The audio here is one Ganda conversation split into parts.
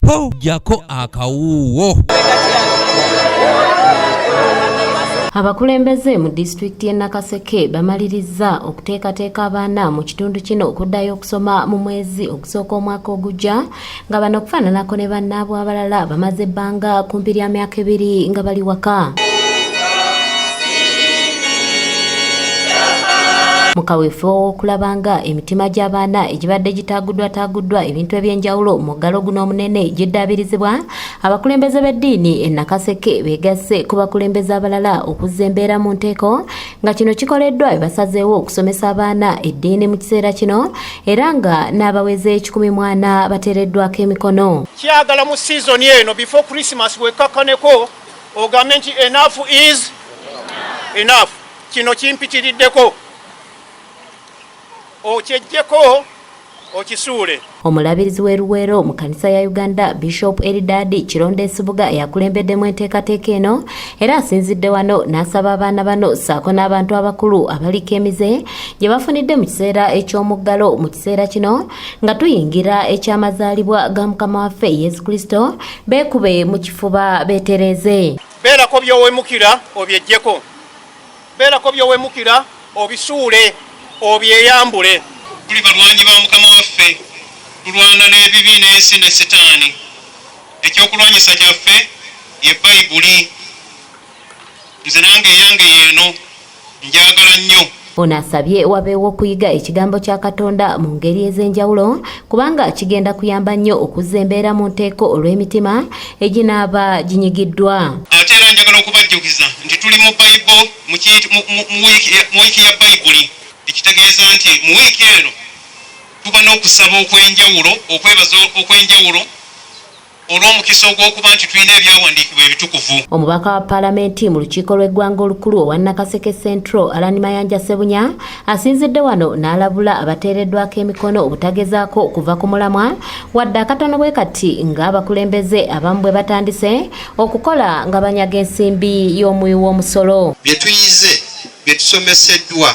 po jako akawuwo. Abakulembeze mu disitulikiti y'e Nakaseke bamaliriza okuteekateeka abaana mu kitundu kino okuddayo okusoma mu mwezi ogusooka omwaka ogujja nga bano okufaananako ne bannaabwe abalala bamaze ebbanga kumpi lya myaka 2 nga bali waka. Mu kaweefube okulaba nga emitima gy'abaana egibadde gitaaguddwa ebintu eby'enjawulo mu muggalo guno omunene giddaabirizibwa, abakulembeze b'eddiini e Nakaseke beegasse ku bakulembeze abalala okuzza embeera mu nteeko nga kino kikoleddwa basazeewo okusomesa abaana eddiini mu kiseera kino era nga n'abaweze 140 bateereddwako emikono. Kyagala mu seasoni eno before Christmas wekakkaneko ogambe nti enough is enough. Kino kimpitiriddeko. Okyejjeko okisuule. Omulabirizi w'eruweero mu kanisa ya Uganda Bishop Eridadi Kironde Sibuga yakulembeddemu enteekateeka eno era asinzidde wano n'asaba abaana bano ssaako n'abantu abakulu abaliko emize gye bafunidde mu kiseera eky'omuggalo mu kiseera kino nga tuyingira eky'amazaalibwa ga Mukama waffe Yesu Kristo beekube mu kifuba beetereze. Beerako by'owemukira obyejjeko. Beerako by'owemukira obisuule obyeyambule. Tuli balwanyi ba Mukama waffe, tulwana n'ebibi n'ensi ne Setaani. Ekyokulwanyisa kyaffe ye Bayibuli. Nze nange eyange yeeno njagala nnyo. Ono asabye wabeewo okuyiga ekigambo kya Katonda mu ngeri ez'enjawulo kubanga kigenda kuyamba nnyo okuzza embeera mu nteeko olw'emitima eginaaba ginyigiddwa. Ate era njagala okubajjukiza nti tuli mu Bayibuli mu wiiki ya Bayibuli. Ekitegeeza nti mu wiiki eno tuba n'okusaba okw'enjawulo, okwebaza okw'enjawulo olw'omukisa ogw'okuba nti tulina ebyawandiikibwa ebitukuvu. Omubaka wa Paalamenti mu lukiiko lw'eggwanga olukulu owa Nakaseke Central Alani Mayanja Sebunya asinzidde wano n'alabula abateereddwako emikono obutagezaako okuva ku mulamwa wadde akatono bwe kati ng'abakulembeze abamu bwe batandise okukola nga banyaga ensimbi y'omuwi w'omusolo. Bye tuyize, bye tusomeseddwa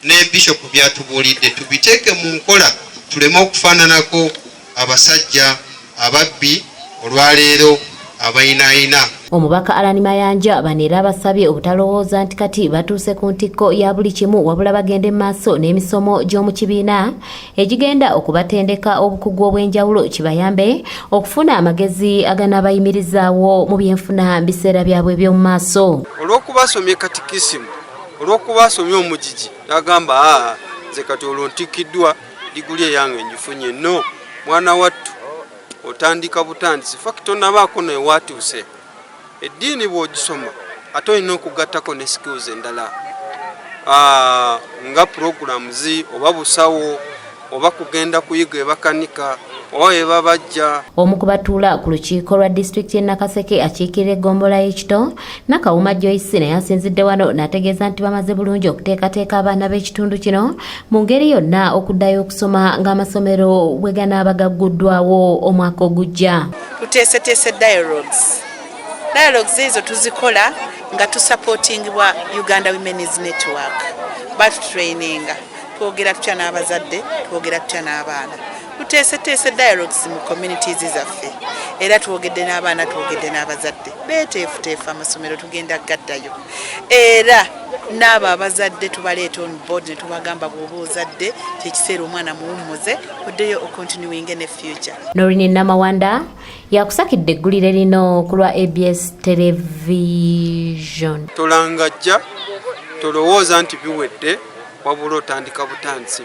ne Bishop byatubuulidde tubiteeke mu nkola tuleme okufaananako abasajja ababbi olwaleero abayinaayina. Omubaka Alani Mayanja baneera abasabye obutalowooza nti kati batuuse ku ntikko ya buli kimu wabula bagende mu maaso n'emisomo gy'omu kibiina egigenda okubatendeka obukugu obw'enjawulo kibayambe okufuna amagezi aganaabayimirizaawo mu byenfuna mu biseera byabwe by'omu maaso. Olw'okuba asomye katikisimu, olw'okuba asomye omugigi n'agamba nze kati olwo ntikiddwa diguli eyange ngifunye. No, mwana wattu otandika butandisi faki tonabaako newatuuse. Eddiini bw'ogisoma ate olina okugattako ne skills endala nga programs oba busawo oba kugenda kuyiga ebakanika oba ebabajja. Omu ku batuula ku lukiiko lwa disitulikiti y'e Nakaseke akiikirira eggombolola y'ekito Nakawuma Joyce naye asinzidde wano n'ategeeza nti bamaze bulungi okuteekateeka abaana b'ekitundu kino mu ngeri yonna okuddayo okusoma ng'amasomero bwe ganaaba gagguddwawo omwaka ogujja. Tuteeseteese dialogues ezo tuzikola nga tusupportingibwa Uganda Women's Network. Batutraininga twogera tutya n'abazadde, twogera tutya n'abaana. Tuteeseteese dialogues mu communities zaffe era twogedde n'abaana, twogedde n'abazadde. Beeteefuteefu amasomero tugenda gaddayo era n'abo abazadde tubaleeta on board ne tubagamba bw'oba ozadde kyekiseera omwana muwummuze oddeyo okontinuwinge ne future. Norini Namawanda yakusakidde eggulire lino ku lwa ABS Television. Tolangajja tolowooza nti biwedde wabula otandika butandisi.